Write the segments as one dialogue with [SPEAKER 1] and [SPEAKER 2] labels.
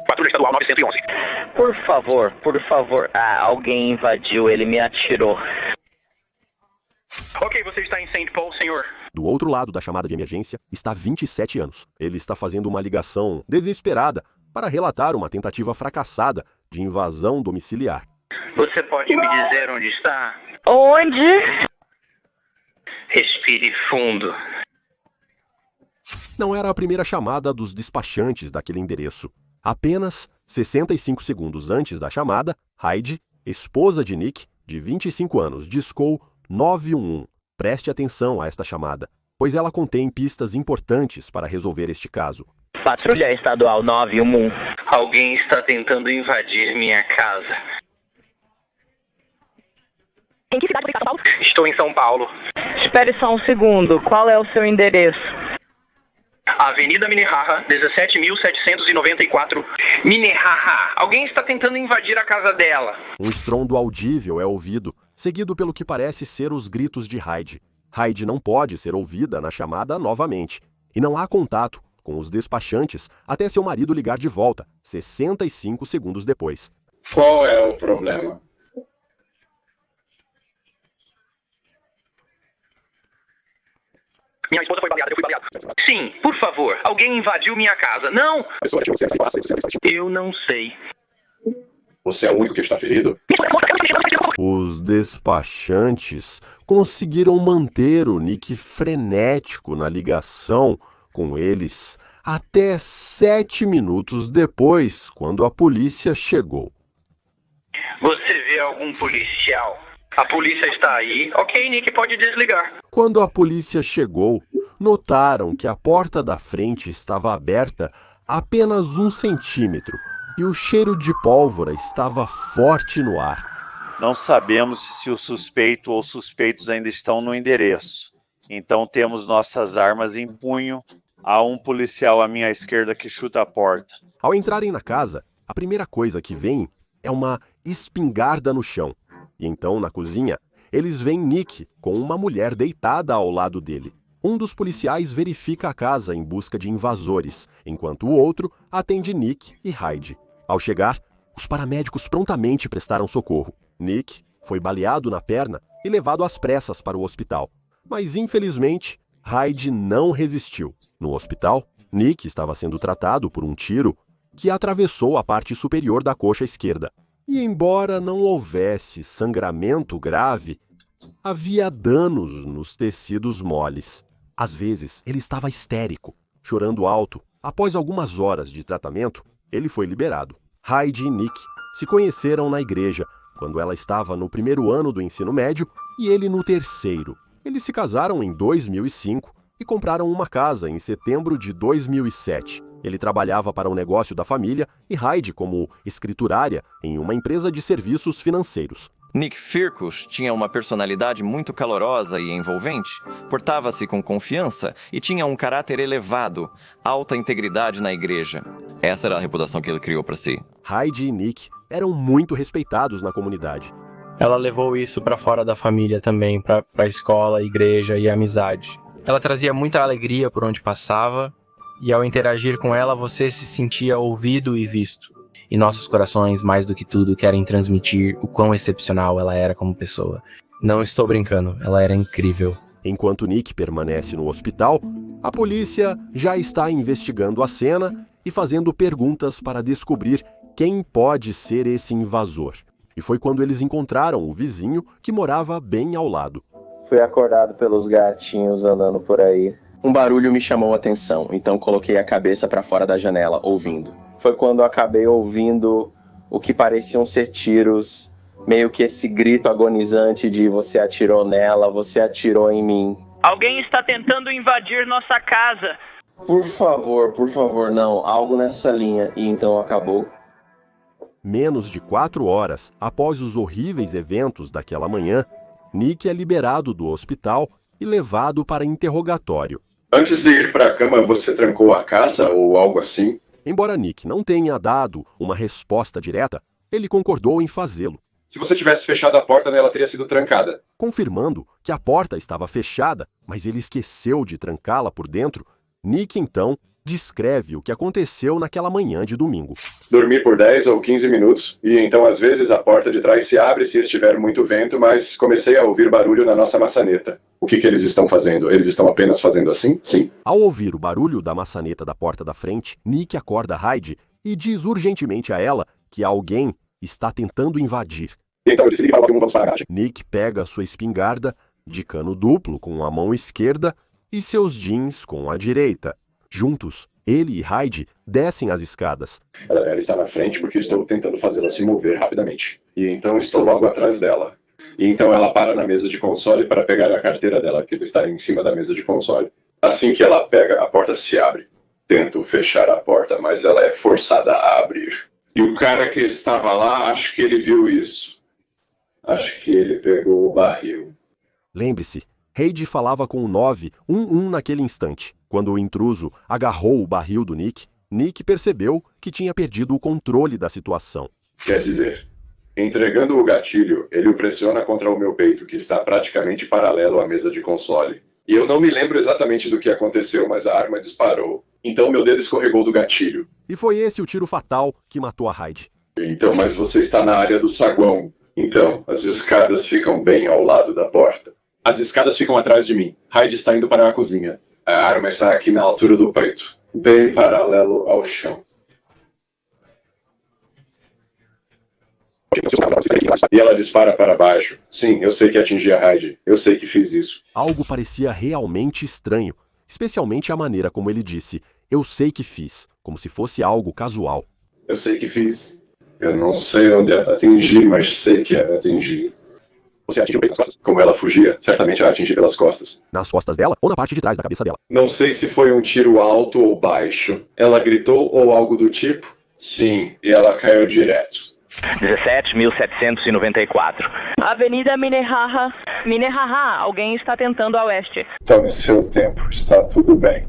[SPEAKER 1] Patrulha Estadual 911.
[SPEAKER 2] Por favor. Alguém invadiu, ele me atirou.
[SPEAKER 1] Ok, você está em St. Paul, senhor.
[SPEAKER 3] Do outro lado da chamada de emergência está 27 anos. Ele está fazendo uma ligação desesperada para relatar uma tentativa fracassada de invasão domiciliar.
[SPEAKER 1] Você pode me dizer onde está?
[SPEAKER 2] Onde?
[SPEAKER 1] Respire fundo.
[SPEAKER 3] Não era a primeira chamada dos despachantes daquele endereço. Apenas 65 segundos antes da chamada, Heidi, esposa de Nick, de 25 anos, discou 911. Preste atenção a esta chamada, pois ela contém pistas importantes para resolver este caso.
[SPEAKER 2] Patrulha Estadual 911.
[SPEAKER 1] Alguém está tentando invadir minha casa.
[SPEAKER 2] Em que cidade você está, Paulo?
[SPEAKER 1] Estou em São Paulo.
[SPEAKER 2] Espere só um segundo. Qual é o seu endereço?
[SPEAKER 1] Avenida Minnehaha, 17.794. Minnehaha. Alguém está tentando invadir a casa dela.
[SPEAKER 3] Um estrondo audível é ouvido, seguido pelo que parece ser os gritos de Heidi. Heidi não pode ser ouvida na chamada novamente. E não há contato com os despachantes até seu marido ligar de volta, 65 segundos depois.
[SPEAKER 4] Qual é o problema?
[SPEAKER 1] Minha esposa foi baleada, eu fui baleado. Sim, por favor, alguém invadiu minha casa. Não! Eu não sei.
[SPEAKER 4] Você é o único que está ferido?
[SPEAKER 3] Os despachantes conseguiram manter o Nick frenético na ligação com eles até 7 minutos depois, quando a polícia chegou.
[SPEAKER 1] Você vê algum policial? A polícia está aí. Ok, Nick, pode desligar.
[SPEAKER 3] Quando a polícia chegou, notaram que a porta da frente estava aberta apenas 1 centímetro e o cheiro de pólvora estava forte no ar.
[SPEAKER 5] Não sabemos se o suspeito ou suspeitos ainda estão no endereço. Então temos nossas armas em punho. Há um policial à minha esquerda que chuta a porta.
[SPEAKER 3] Ao entrarem na casa, a primeira coisa que veem é uma espingarda no chão. E então, na cozinha, eles veem Nick com uma mulher deitada ao lado dele. Um dos policiais verifica a casa em busca de invasores, enquanto o outro atende Nick e Heidi. Ao chegar, os paramédicos prontamente prestaram socorro. Nick foi baleado na perna e levado às pressas para o hospital. Mas, infelizmente, Heidi não resistiu. No hospital, Nick estava sendo tratado por um tiro que atravessou a parte superior da coxa esquerda. E embora não houvesse sangramento grave, havia danos nos tecidos moles. Às vezes, ele estava histérico, chorando alto. Após algumas horas de tratamento, ele foi liberado. Heidi e Nick se conheceram na igreja, quando ela estava no 1º ano do ensino médio e ele no 3º. Eles se casaram em 2005 e compraram uma casa em setembro de 2007. Ele trabalhava para o negócio da família e Heidi como escriturária em uma empresa de serviços financeiros.
[SPEAKER 6] Nick Firkus tinha uma personalidade muito calorosa e envolvente, portava-se com confiança e tinha um caráter elevado, alta integridade na igreja. Essa era a reputação que ele criou para si.
[SPEAKER 3] Heidi e Nick eram muito respeitados na comunidade.
[SPEAKER 7] Ela levou isso para fora da família também, para a escola, igreja e amizade. Ela trazia muita alegria por onde passava, e ao interagir com ela você se sentia ouvido e visto. E nossos corações, mais do que tudo, querem transmitir o quão excepcional ela era como pessoa. Não estou brincando, ela era incrível.
[SPEAKER 3] Enquanto Nick permanece no hospital, a polícia já está investigando a cena e fazendo perguntas para descobrir quem pode ser esse invasor. E foi quando eles encontraram o vizinho que morava bem ao lado.
[SPEAKER 8] Fui acordado pelos gatinhos andando por aí. Um barulho me chamou a atenção, então coloquei a cabeça para fora da janela, ouvindo. Foi quando eu acabei ouvindo o que pareciam ser tiros, meio que esse grito agonizante de você atirou nela, você atirou em mim.
[SPEAKER 2] Alguém está tentando invadir nossa casa.
[SPEAKER 8] Por favor, não, algo nessa linha. E então acabou.
[SPEAKER 3] Menos de 4 horas após os horríveis eventos daquela manhã, Nick é liberado do hospital e levado para interrogatório.
[SPEAKER 4] Antes de ir para a cama, você trancou a casa ou algo assim?
[SPEAKER 3] Embora Nick não tenha dado uma resposta direta, ele concordou em fazê-lo.
[SPEAKER 4] Se você tivesse fechado a porta, ela teria sido trancada.
[SPEAKER 3] Confirmando que a porta estava fechada, mas ele esqueceu de trancá-la por dentro, Nick então descreve o que aconteceu naquela manhã de domingo.
[SPEAKER 4] Dormi por 10 ou 15 minutos, e então às vezes a porta de trás se abre se estiver muito vento, mas comecei a ouvir barulho na nossa maçaneta. O que eles estão fazendo? Eles estão apenas fazendo assim? Sim.
[SPEAKER 3] Ao ouvir o barulho da maçaneta da porta da frente, Nick acorda Hyde e diz urgentemente a ela que alguém está tentando invadir.
[SPEAKER 4] Então eu decidi falar que vamos para a garagem.
[SPEAKER 3] Nick pega sua espingarda, de cano duplo com a mão esquerda, e seus jeans com a direita. Juntos, ele e Hyde descem as escadas.
[SPEAKER 4] Ela está na frente porque estou tentando fazê-la se mover rapidamente. E então estou logo atrás dela. E então ela para na mesa de console para pegar a carteira dela, que está em cima da mesa de console. Assim que ela pega, a porta se abre. Tento fechar a porta, mas ela é forçada a abrir. E o cara que estava lá, acho que ele viu isso. Acho que ele pegou o barril.
[SPEAKER 3] Lembre-se, Hyde falava com o 911 naquele instante. Quando o intruso agarrou o barril do Nick, Nick percebeu que tinha perdido o controle da situação.
[SPEAKER 4] Quer dizer, entregando o gatilho, ele o pressiona contra o meu peito, que está praticamente paralelo à mesa de console. E eu não me lembro exatamente do que aconteceu, mas a arma disparou. Então meu dedo escorregou do gatilho.
[SPEAKER 3] E foi esse o tiro fatal que matou a Hyde.
[SPEAKER 4] Então, mas você está na área do saguão. Então, as escadas ficam bem ao lado da porta. As escadas ficam atrás de mim. Hyde está indo para a cozinha. A arma está aqui na altura do peito, bem paralelo ao chão. E ela dispara para baixo. Sim, eu sei que atingi a Hyde. Eu sei que fiz isso.
[SPEAKER 3] Algo parecia realmente estranho, especialmente a maneira como ele disse, eu sei que fiz, como se fosse algo casual.
[SPEAKER 4] Eu sei que fiz. Eu não sei onde atingi, mas sei que atingi. Você atingiu bem nas costas. Como ela fugia, certamente a atingi pelas costas.
[SPEAKER 3] Nas costas dela ou na parte de trás da cabeça dela?
[SPEAKER 4] Não sei se foi um tiro alto ou baixo. Ela gritou ou algo do tipo? Sim, e ela caiu direto.
[SPEAKER 2] 17.794.
[SPEAKER 9] Avenida Minnehaha. Minnehaha, alguém está tentando a oeste.
[SPEAKER 4] Tome seu tempo, está tudo bem.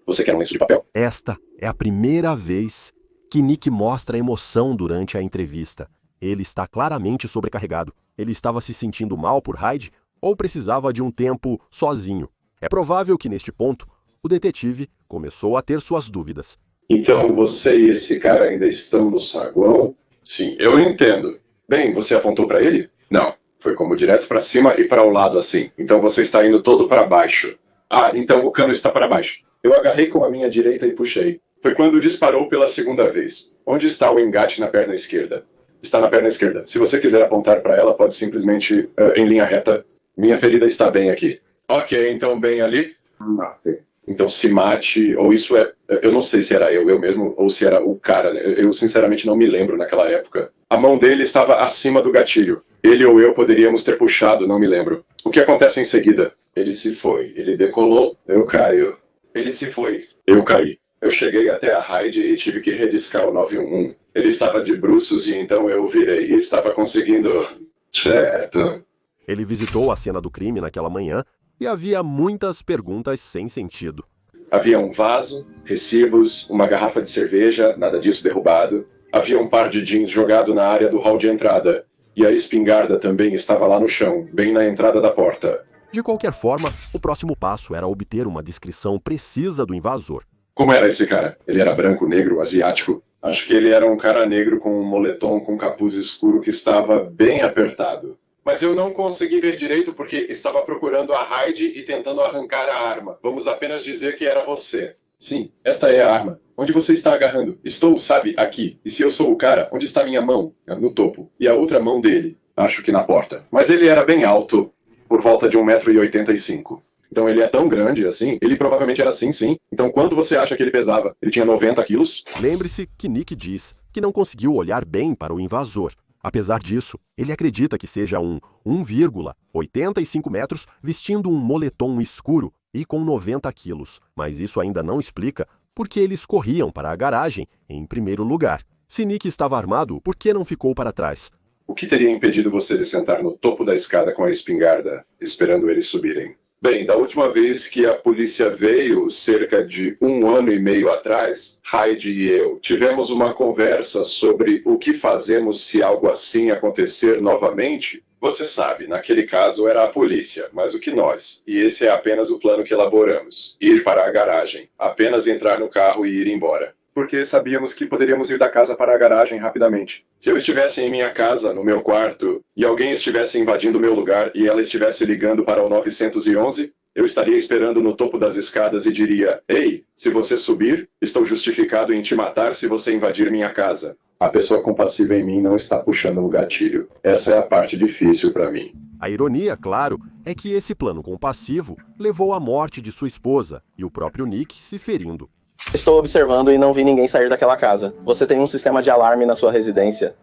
[SPEAKER 4] Você quer um lenço de papel?
[SPEAKER 3] Esta é a primeira vez que Nick mostra emoção durante a entrevista. Ele está claramente sobrecarregado. Ele estava se sentindo mal por Hyde ou precisava de um tempo sozinho. É provável que neste ponto, o detetive começou a ter suas dúvidas.
[SPEAKER 4] Então você e esse cara ainda estão no saguão? Sim, eu entendo. Bem, você apontou para ele? Não, foi como direto para cima e para o lado assim. Então você está indo todo para baixo. Ah, então o cano está para baixo. Eu agarrei com a minha direita e puxei. Foi quando disparou pela segunda vez. Onde está o engate na perna esquerda? Está na perna esquerda. Se você quiser apontar para ela, pode simplesmente em linha reta. Minha ferida está bem aqui. Ok, então bem ali? Não, sim. Então se mate, ou isso é... Eu não sei se era eu mesmo, ou se era o cara. Eu sinceramente não me lembro naquela época. A mão dele estava acima do gatilho. Ele ou eu poderíamos ter puxado, não me lembro. O que acontece em seguida? Ele se foi. Ele decolou. Eu caio. Ele se foi. Eu caí. Eu cheguei até a Hyde e tive que rediscar o 911. Ele estava de bruços e então eu virei e estava conseguindo... Certo.
[SPEAKER 3] Ele visitou a cena do crime naquela manhã e havia muitas perguntas sem sentido.
[SPEAKER 4] Havia um vaso, recibos, uma garrafa de cerveja, nada disso derrubado. Havia um par de jeans jogado na área do hall de entrada. E a espingarda também estava lá no chão, bem na entrada da porta.
[SPEAKER 3] De qualquer forma, o próximo passo era obter uma descrição precisa do invasor.
[SPEAKER 4] Como era esse cara? Ele era branco, negro, asiático? Acho que ele era um cara negro com um moletom com capuz escuro que estava bem apertado. Mas eu não consegui ver direito porque estava procurando a Hyde e tentando arrancar a arma. Vamos apenas dizer que era você. Sim, esta é a arma. Onde você está agarrando? Estou, sabe, aqui. E se eu sou o cara, onde está minha mão? No topo. E a outra mão dele? Acho que na porta. Mas ele era bem alto, por volta de 1,85 m. Então ele é tão grande assim, ele provavelmente era assim, sim. Então quanto você acha que ele pesava? Ele tinha 90 quilos?
[SPEAKER 3] Lembre-se que Nick diz que não conseguiu olhar bem para o invasor. Apesar disso, ele acredita que seja um 1,85 metros vestindo um moletom escuro e com 90 quilos. Mas isso ainda não explica por que eles corriam para a garagem em primeiro lugar. Se Nick estava armado, por que não ficou para trás?
[SPEAKER 4] O que teria impedido você de sentar no topo da escada com a espingarda, esperando eles subirem? Bem, da última vez que a polícia veio, cerca de 1 ano e meio atrás, Hyde e eu tivemos uma conversa sobre o que fazemos se algo assim acontecer novamente. Você sabe, naquele caso era a polícia, mas o que nós? E esse é apenas o plano que elaboramos. Ir para a garagem. Apenas entrar no carro e ir embora. Porque sabíamos que poderíamos ir da casa para a garagem rapidamente. Se eu estivesse em minha casa, no meu quarto, e alguém estivesse invadindo o meu lugar e ela estivesse ligando para o 911, eu estaria esperando no topo das escadas e diria: Ei, se você subir, estou justificado em te matar se você invadir minha casa. A pessoa compassiva em mim não está puxando o gatilho. Essa é a parte difícil para mim.
[SPEAKER 3] A ironia, claro, é que esse plano compassivo levou à morte de sua esposa e o próprio Nick se ferindo.
[SPEAKER 8] Estou observando e não vi ninguém sair daquela casa. Você tem um sistema de alarme na sua residência?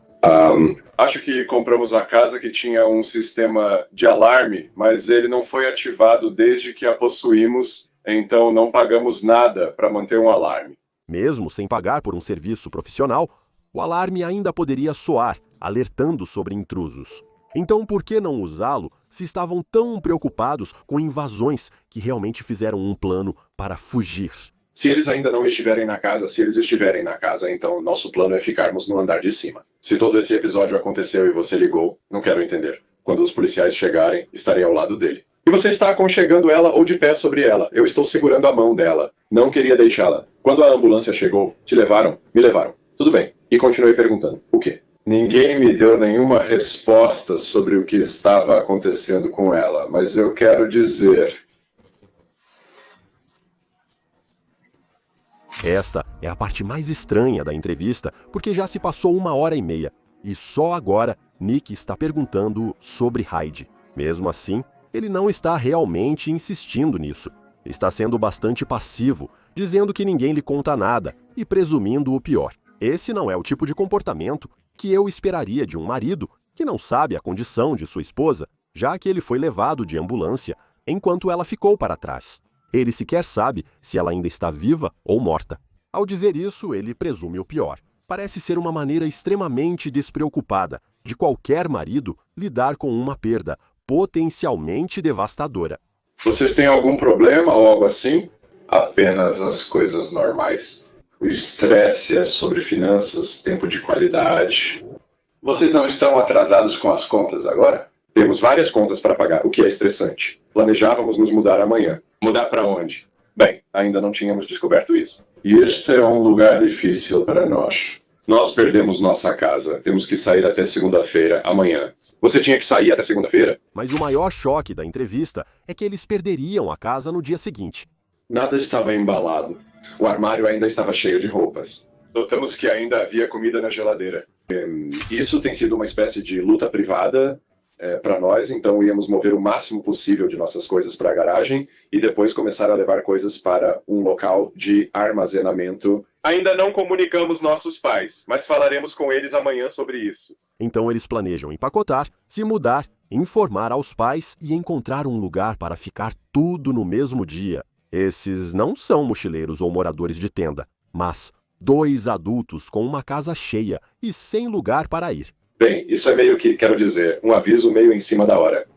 [SPEAKER 4] Acho que compramos a casa que tinha um sistema de alarme, mas ele não foi ativado desde que a possuímos, então não pagamos nada para manter um alarme.
[SPEAKER 3] Mesmo sem pagar por um serviço profissional, o alarme ainda poderia soar, alertando sobre intrusos. Então por que não usá-lo se estavam tão preocupados com invasões que realmente fizeram um plano para fugir?
[SPEAKER 4] Se eles ainda não estiverem na casa, se eles estiverem na casa, então nosso plano é ficarmos no andar de cima. Se todo esse episódio aconteceu e você ligou, não quero entender. Quando os policiais chegarem, estarei ao lado dele. E você está aconchegando ela ou de pé sobre ela. Eu estou segurando a mão dela. Não queria deixá-la. Quando a ambulância chegou, te levaram? Me levaram. Tudo bem. E continuei perguntando. O quê? Ninguém me deu nenhuma resposta sobre o que estava acontecendo com ela, mas eu quero dizer...
[SPEAKER 3] Esta é a parte mais estranha da entrevista, porque já se passou 1h30 e só agora Nick está perguntando sobre Heidi. Mesmo assim, ele não está realmente insistindo nisso. Está sendo bastante passivo, dizendo que ninguém lhe conta nada e presumindo o pior. Esse não é o tipo de comportamento que eu esperaria de um marido que não sabe a condição de sua esposa, já que ele foi levado de ambulância enquanto ela ficou para trás. Ele sequer sabe se ela ainda está viva ou morta. Ao dizer isso, ele presume o pior. Parece ser uma maneira extremamente despreocupada de qualquer marido lidar com uma perda potencialmente devastadora.
[SPEAKER 4] Vocês têm algum problema ou algo assim? Apenas as coisas normais. O estresse é sobre finanças, tempo de qualidade. Vocês não estão atrasados com as contas agora? Temos várias contas para pagar, o que é estressante. Planejávamos nos mudar amanhã. Mudar para onde? Bem, ainda não tínhamos descoberto isso. E este é um lugar difícil para nós. Nós perdemos nossa casa. Temos que sair até segunda-feira, amanhã. Você tinha que sair até segunda-feira?
[SPEAKER 3] Mas o maior choque da entrevista é que eles perderiam a casa no dia seguinte.
[SPEAKER 4] Nada estava embalado. O armário ainda estava cheio de roupas. Notamos que ainda havia comida na geladeira. Isso tem sido uma espécie de luta privada para nós, então íamos mover o máximo possível de nossas coisas para a garagem e depois começar a levar coisas para um local de armazenamento. Ainda não comunicamos nossos pais, mas falaremos com eles amanhã sobre isso.
[SPEAKER 3] Então eles planejam empacotar, se mudar, informar aos pais e encontrar um lugar para ficar tudo no mesmo dia. Esses não são mochileiros ou moradores de tenda, mas 2 adultos com uma casa cheia e sem lugar para ir.
[SPEAKER 4] Bem, isso é meio que, quero dizer, um aviso meio em cima da hora.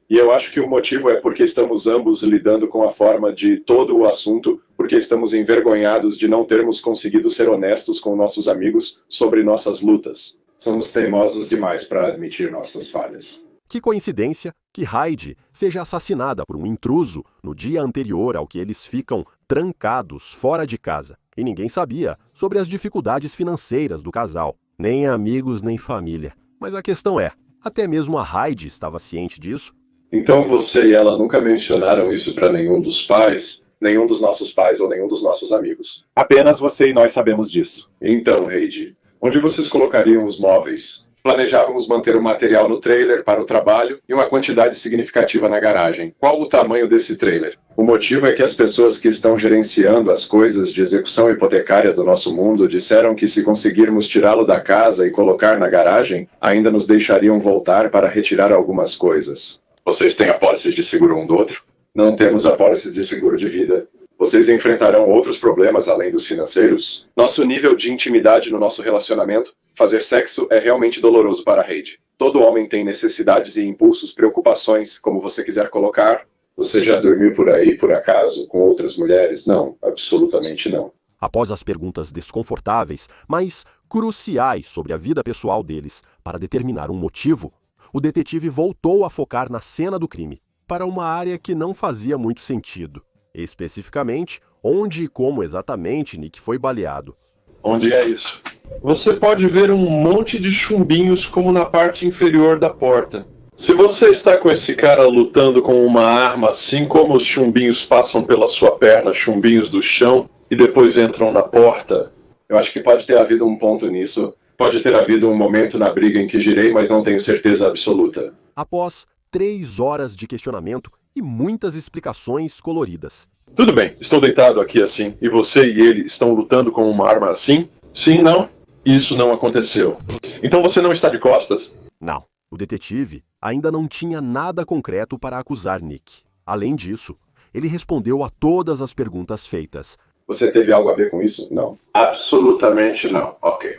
[SPEAKER 4] E eu acho que o motivo é porque estamos ambos lidando com a forma de todo o assunto, porque estamos envergonhados de não termos conseguido ser honestos com nossos amigos sobre nossas lutas. Somos teimosos demais para admitir nossas falhas.
[SPEAKER 3] Que coincidência que Heidi seja assassinada por um intruso no dia anterior ao que eles ficam trancados fora de casa. E ninguém sabia sobre as dificuldades financeiras do casal. Nem amigos, nem família. Mas a questão é, até mesmo a Heidi estava ciente disso?
[SPEAKER 4] Então você e ela nunca mencionaram isso para nenhum dos pais? Nenhum dos nossos pais ou nenhum dos nossos amigos? Apenas você e nós sabemos disso. Então, Heidi, onde vocês colocariam os móveis? Planejávamos manter o material no trailer para o trabalho e uma quantidade significativa na garagem. Qual o tamanho desse trailer? O motivo é que as pessoas que estão gerenciando as coisas de execução hipotecária do nosso mundo disseram que se conseguirmos tirá-lo da casa e colocar na garagem, ainda nos deixariam voltar para retirar algumas coisas. Vocês têm apólices de seguro um do outro? Não temos apólices de seguro de vida. Vocês enfrentarão outros problemas além dos financeiros? Nosso nível de intimidade no nosso relacionamento, fazer sexo é realmente doloroso para Heidi. Todo homem tem necessidades e impulsos, preocupações, como você quiser colocar. Você já dormiu por aí, por acaso, com outras mulheres? Não, absolutamente não.
[SPEAKER 3] Após as perguntas desconfortáveis, mas cruciais sobre a vida pessoal deles para determinar um motivo, o detetive voltou a focar na cena do crime, para uma área que não fazia muito sentido. Especificamente, onde e como exatamente Nick foi baleado.
[SPEAKER 4] Onde é isso? Você pode ver um monte de chumbinhos como na parte inferior da porta. Se você está com esse cara lutando com uma arma, assim como os chumbinhos passam pela sua perna, chumbinhos do chão, e depois entram na porta, eu acho que pode ter havido um ponto nisso. Pode ter havido um momento na briga em que girei, mas não tenho certeza absoluta.
[SPEAKER 3] Após 3 horas de questionamento e muitas explicações coloridas.
[SPEAKER 4] Tudo bem, estou deitado aqui assim, e você e ele estão lutando com uma arma assim? Sim, não? Isso não aconteceu. Então você não está de costas?
[SPEAKER 3] Não. O detetive ainda não tinha nada concreto para acusar Nick. Além disso, ele respondeu a todas as perguntas feitas.
[SPEAKER 4] Você teve algo a ver com isso? Não. Absolutamente não. Ok.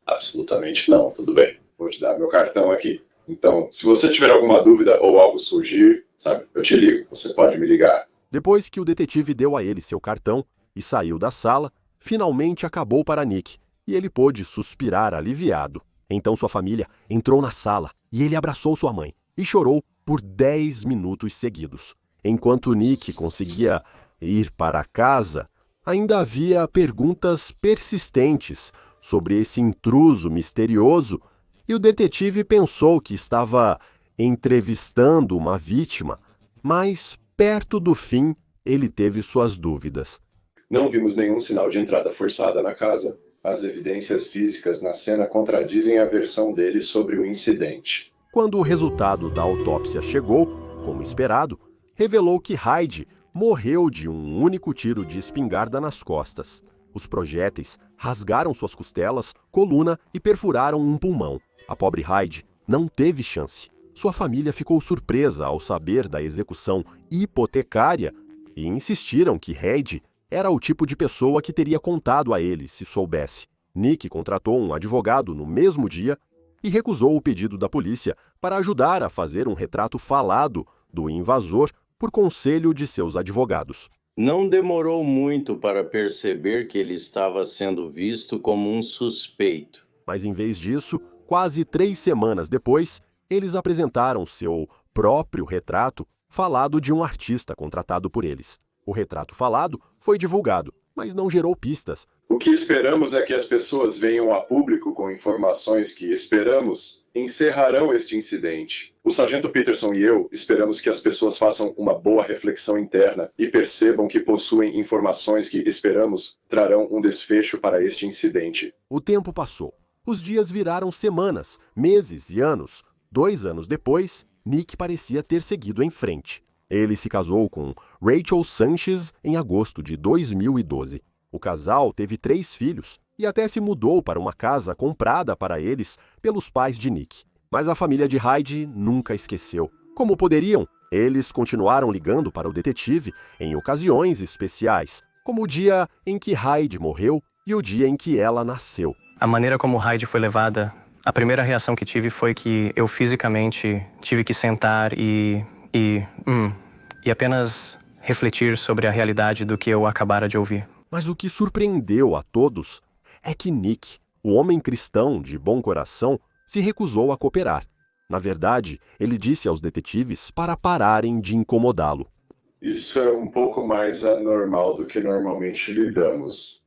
[SPEAKER 4] Absolutamente não, tudo bem. Vou te dar meu cartão aqui. Então, se você tiver alguma dúvida ou algo surgir, sabe, eu te ligo, você pode me ligar.
[SPEAKER 3] Depois que o detetive deu a ele seu cartão e saiu da sala, finalmente acabou para Nick, e ele pôde suspirar aliviado. Então sua família entrou na sala e ele abraçou sua mãe e chorou por 10 minutos seguidos. Enquanto Nick conseguia ir para casa, ainda havia perguntas persistentes sobre esse intruso misterioso, e o detetive pensou que estava entrevistando uma vítima, mas perto do fim ele teve suas dúvidas.
[SPEAKER 4] Não vimos nenhum sinal de entrada forçada na casa. As evidências físicas na cena contradizem a versão dele sobre o incidente.
[SPEAKER 3] Quando o resultado da autópsia chegou, como esperado, revelou que Hyde morreu de um único tiro de espingarda nas costas. Os projéteis rasgaram suas costelas, coluna e perfuraram um pulmão. A pobre Hyde não teve chance. Sua família ficou surpresa ao saber da execução hipotecária e insistiram que Hyde era o tipo de pessoa que teria contado a ele se soubesse. Nick contratou um advogado no mesmo dia e recusou o pedido da polícia para ajudar a fazer um retrato falado do invasor por conselho de seus advogados.
[SPEAKER 10] Não demorou muito para perceber que ele estava sendo visto como um suspeito.
[SPEAKER 3] Mas em vez disso, quase 3 semanas depois, eles apresentaram seu próprio retrato falado de um artista contratado por eles. O retrato falado foi divulgado, mas não gerou pistas.
[SPEAKER 4] O que esperamos é que as pessoas venham a público com informações que, esperamos, encerrarão este incidente. O Sargento Peterson e eu esperamos que as pessoas façam uma boa reflexão interna e percebam que possuem informações que, esperamos, trarão um desfecho para este incidente.
[SPEAKER 3] O tempo passou. Os dias viraram semanas, meses e anos. 2 anos depois, Nick parecia ter seguido em frente. Ele se casou com Rachel Sanchez em agosto de 2012. O casal teve 3 filhos e até se mudou para uma casa comprada para eles pelos pais de Nick. Mas a família de Hyde nunca esqueceu. Como poderiam? Eles continuaram ligando para o detetive em ocasiões especiais, como o dia em que Hyde morreu e o dia em que ela nasceu.
[SPEAKER 11] A maneira como Hyde foi levada, a primeira reação que tive foi que eu fisicamente tive que sentar e apenas refletir sobre a realidade do que eu acabara de ouvir.
[SPEAKER 3] Mas o que surpreendeu a todos é que Nick, o homem cristão de bom coração, se recusou a cooperar. Na verdade, ele disse aos detetives para pararem de incomodá-lo.
[SPEAKER 4] Isso é um pouco mais anormal do que normalmente lidamos.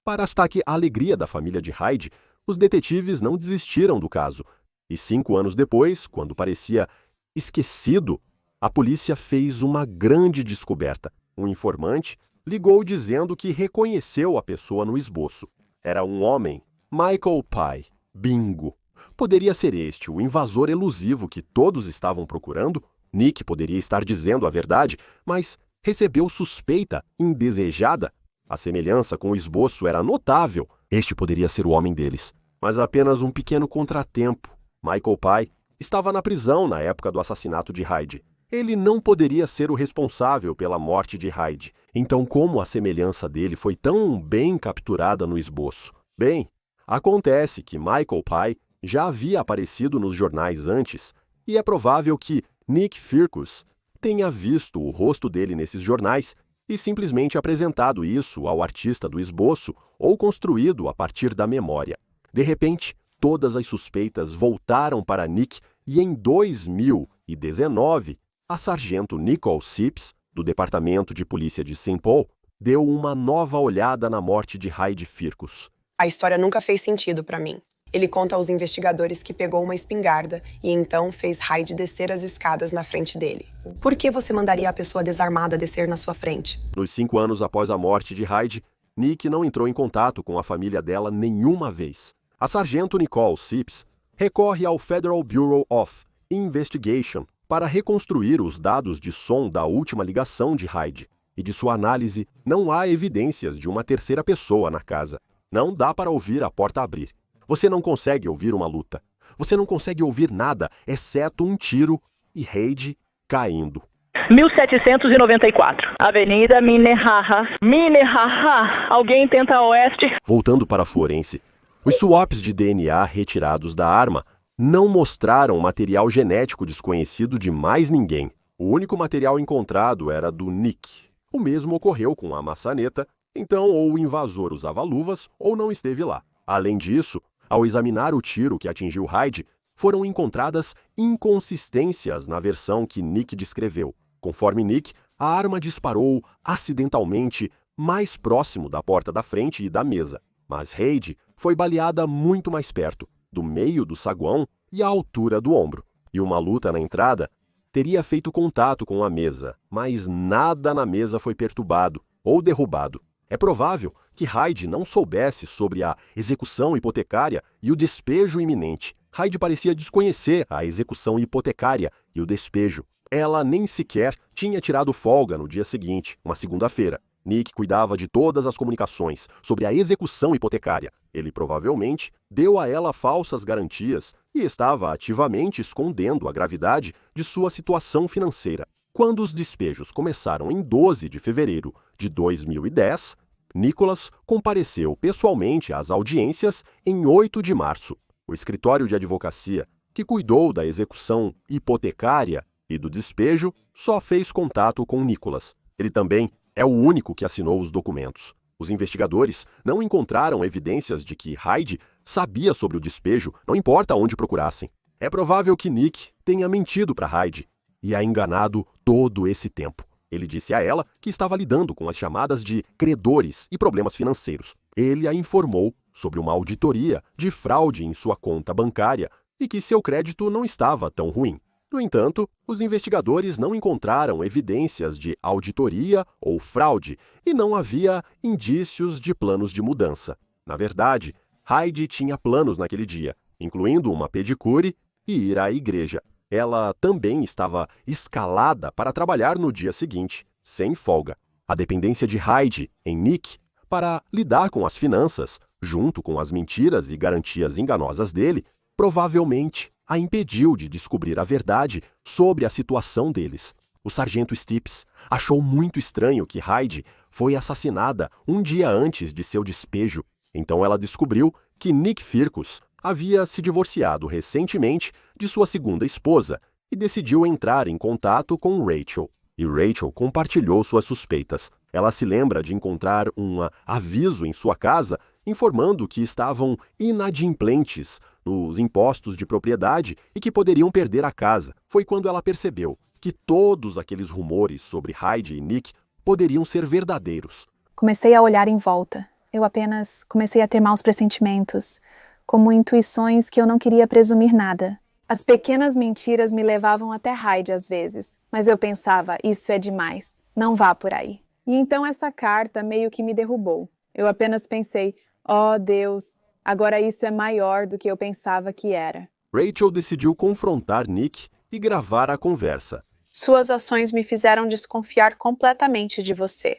[SPEAKER 3] Para destaque a alegria da família de Hyde, os detetives não desistiram do caso. E 5 anos depois, quando parecia esquecido, a polícia fez uma grande descoberta. Um informante ligou dizendo que reconheceu a pessoa no esboço. Era um homem, Michael Pye. Bingo! Poderia ser este o invasor elusivo que todos estavam procurando? Nick poderia estar dizendo a verdade, mas recebeu suspeita indesejada. A semelhança com o esboço era notável. Este poderia ser o homem deles. Mas apenas um pequeno contratempo. Michael Pye estava na prisão na época do assassinato de Hyde. Ele não poderia ser o responsável pela morte de Hyde. Então, como a semelhança dele foi tão bem capturada no esboço? Bem, acontece que Michael Pye já havia aparecido nos jornais antes, e é provável que Nick Firkus tenha visto o rosto dele nesses jornais e simplesmente apresentado isso ao artista do esboço ou construído a partir da memória. De repente, Todas as suspeitas voltaram para Nick e em 2019, a sargento Nicole Sips, do Departamento de Polícia de St. Paul, deu uma nova olhada na morte de Hyde Firkus.
[SPEAKER 12] A história nunca fez sentido para mim. Ele conta aos investigadores que pegou uma espingarda e então fez Hyde descer as escadas na frente dele. Por que você mandaria a pessoa desarmada descer na sua frente?
[SPEAKER 3] Nos 5 anos após a morte de Hyde, Nick não entrou em contato com a família dela nenhuma vez. A sargento Nicole Sips recorre ao Federal Bureau of Investigation para reconstruir os dados de som da última ligação de Hyde. E de sua análise, não há evidências de uma terceira pessoa na casa. Não dá para ouvir a porta abrir. Você não consegue ouvir uma luta. Você não consegue ouvir nada, exceto um tiro e Hyde caindo.
[SPEAKER 9] 1794. Avenida Minnehaha. Minnehaha. Alguém tenta a oeste?
[SPEAKER 3] Voltando para a forense, os swaps de DNA retirados da arma não mostraram material genético desconhecido de mais ninguém. O único material encontrado era do Nick. O mesmo ocorreu com a maçaneta, então ou o invasor usava luvas ou não esteve lá. Além disso, ao examinar o tiro que atingiu Hyde, foram encontradas inconsistências na versão que Nick descreveu. Conforme Nick, a arma disparou acidentalmente mais próximo da porta da frente e da mesa. Mas Hyde foi baleada muito mais perto, do meio do saguão e à altura do ombro. E uma luta na entrada teria feito contato com a mesa, mas nada na mesa foi perturbado ou derrubado. É provável que Hyde não soubesse sobre a execução hipotecária e o despejo iminente. Hyde parecia desconhecer a execução hipotecária e o despejo. Ela nem sequer tinha tirado folga no dia seguinte, uma segunda-feira. Nick cuidava de todas as comunicações sobre a execução hipotecária. Ele provavelmente deu a ela falsas garantias e estava ativamente escondendo a gravidade de sua situação financeira. Quando os despejos começaram em 12 de fevereiro de 2010, Nicholas compareceu pessoalmente às audiências em 8 de março. O escritório de advocacia, que cuidou da execução hipotecária e do despejo, só fez contato com Nicholas. Ele também é o único que assinou os documentos. Os investigadores não encontraram evidências de que Hyde sabia sobre o despejo, não importa onde procurassem. É provável que Nick tenha mentido para Hyde e a enganado todo esse tempo. Ele disse a ela que estava lidando com as chamadas de credores e problemas financeiros. Ele a informou sobre uma auditoria de fraude em sua conta bancária e que seu crédito não estava tão ruim. No entanto, os investigadores não encontraram evidências de auditoria ou fraude e não havia indícios de planos de mudança. Na verdade, Hyde tinha planos naquele dia, incluindo uma pedicure e ir à igreja. Ela também estava escalada para trabalhar no dia seguinte, sem folga. A dependência de Hyde em Nick para lidar com as finanças, junto com as mentiras e garantias enganosas dele, provavelmente a impediu de descobrir a verdade sobre a situação deles. O sargento Stips achou muito estranho que Hyde foi assassinada um dia antes de seu despejo. Então ela descobriu que Nick Firkus havia se divorciado recentemente de sua segunda esposa e decidiu entrar em contato com Rachel. E Rachel compartilhou suas suspeitas. Ela se lembra de encontrar um aviso em sua casa informando que estavam inadimplentes nos impostos de propriedade e que poderiam perder a casa. Foi quando ela percebeu que todos aqueles rumores sobre Hyde e Nick poderiam ser verdadeiros.
[SPEAKER 13] Comecei a olhar em volta. Eu apenas comecei a ter maus pressentimentos, como intuições que eu não queria presumir nada. As pequenas mentiras me levavam até Hyde às vezes, mas eu pensava, isso é demais, não vá por aí. E então essa carta meio que me derrubou. Eu apenas pensei, oh Deus, agora isso é maior do que eu pensava que era.
[SPEAKER 3] Rachel decidiu confrontar Nick e gravar a conversa.
[SPEAKER 13] Suas ações me fizeram desconfiar completamente de você.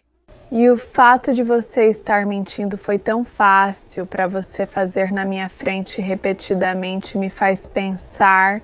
[SPEAKER 13] E o fato de você estar mentindo foi tão fácil para você fazer na minha frente repetidamente me faz pensar...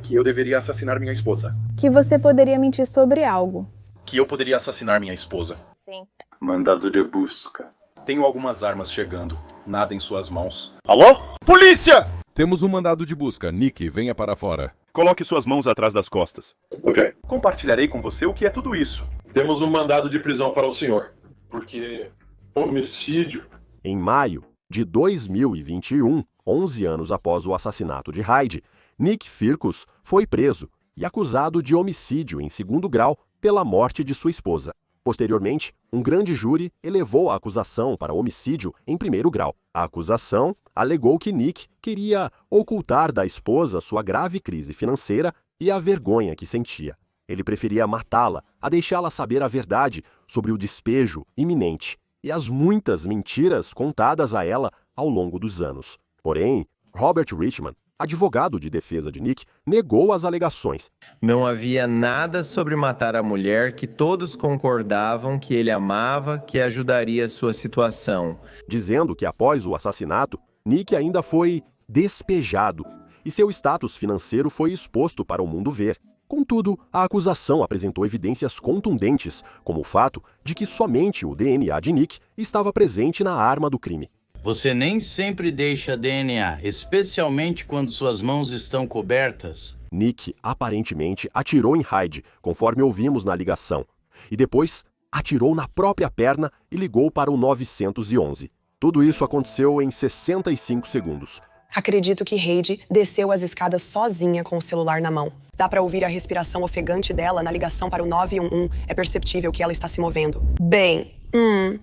[SPEAKER 14] que eu deveria assassinar minha esposa.
[SPEAKER 13] Que você poderia mentir sobre algo.
[SPEAKER 14] Que eu poderia assassinar minha esposa.
[SPEAKER 13] Sim.
[SPEAKER 14] Mandado de busca. Tenho algumas armas chegando. Nada em suas mãos.
[SPEAKER 15] Alô?
[SPEAKER 14] Polícia!
[SPEAKER 15] Temos um mandado de busca. Nick, venha para fora.
[SPEAKER 14] Coloque suas mãos atrás das costas.
[SPEAKER 4] Ok.
[SPEAKER 14] Compartilharei com você o que é tudo isso.
[SPEAKER 4] Temos um mandado de prisão para o senhor. Porque homicídio...
[SPEAKER 3] Em maio, de 2021, 11 anos após o assassinato de Heidi, Nick Firkus foi preso e acusado de homicídio em segundo grau pela morte de sua esposa. Posteriormente, um grande júri elevou a acusação para homicídio em primeiro grau. A acusação alegou que Nick queria ocultar da esposa sua grave crise financeira e a vergonha que sentia. Ele preferia matá-la a deixá-la saber a verdade sobre o despejo iminente e as muitas mentiras contadas a ela ao longo dos anos. Porém, Robert Richman, advogado de defesa de Nick, negou as alegações.
[SPEAKER 6] Não havia nada sobre matar a mulher que todos concordavam que ele amava, que ajudaria sua situação.
[SPEAKER 3] Dizendo que após o assassinato, Nick ainda foi despejado e seu status financeiro foi exposto para o mundo ver. Contudo, a acusação apresentou evidências contundentes, como o fato de que somente o DNA de Nick estava presente na arma do crime.
[SPEAKER 10] Você nem sempre deixa DNA, especialmente quando suas mãos estão cobertas.
[SPEAKER 3] Nick aparentemente atirou em Heidi, conforme ouvimos na ligação, e depois atirou na própria perna e ligou para o 911. Tudo isso aconteceu em 65 segundos.
[SPEAKER 12] Acredito que Heidi desceu as escadas sozinha com o celular na mão. Dá pra ouvir a respiração ofegante dela na ligação para o 911. É perceptível que ela está se movendo. Bem,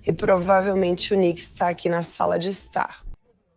[SPEAKER 12] e provavelmente o Nick está aqui na sala de estar.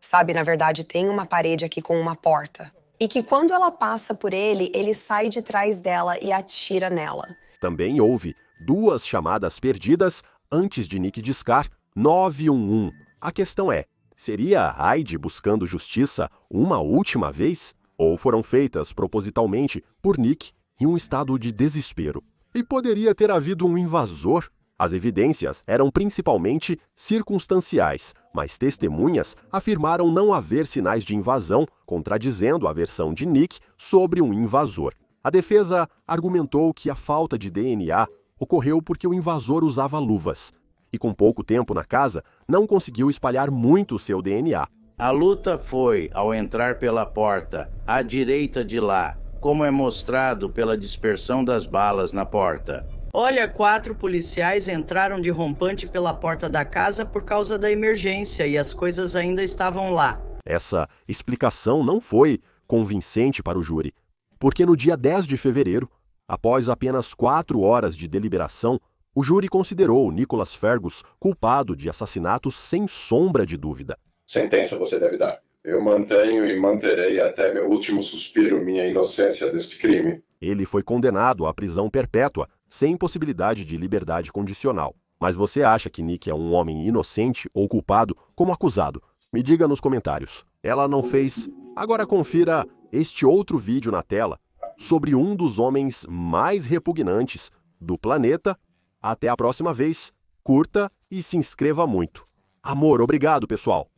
[SPEAKER 12] Sabe, na verdade, tem uma parede aqui com uma porta. E que quando ela passa por ele, ele sai de trás dela e atira nela.
[SPEAKER 3] Também houve 2 chamadas perdidas antes de Nick discar 911. A questão é, seria a Heidi buscando justiça uma última vez? Ou foram feitas propositalmente por Nick em um estado de desespero? E poderia ter havido um invasor? As evidências eram principalmente circunstanciais, mas testemunhas afirmaram não haver sinais de invasão, contradizendo a versão de Nick sobre um invasor. A defesa argumentou que a falta de DNA ocorreu porque o invasor usava luvas e, com pouco tempo na casa, não conseguiu espalhar muito seu DNA.
[SPEAKER 10] A luta foi, ao entrar pela porta, à direita de lá, como é mostrado pela dispersão das balas na porta.
[SPEAKER 16] Olha, 4 policiais entraram de rompante pela porta da casa por causa da emergência e as coisas ainda estavam lá.
[SPEAKER 3] Essa explicação não foi convincente para o júri, porque no dia 10 de fevereiro, após apenas 4 horas de deliberação, o júri considerou Nicholas Fergus culpado de assassinato sem sombra de dúvida.
[SPEAKER 4] Sentença você deve dar. Eu mantenho e manterei até meu último suspiro minha inocência deste crime.
[SPEAKER 3] Ele foi condenado à prisão perpétua, sem possibilidade de liberdade condicional. Mas você acha que Nick é um homem inocente ou culpado como acusado? Me diga nos comentários. Ela não fez? Agora confira este outro vídeo na tela sobre um dos homens mais repugnantes do planeta. Até a próxima vez. Curta e se inscreva muito. Amor, obrigado, pessoal.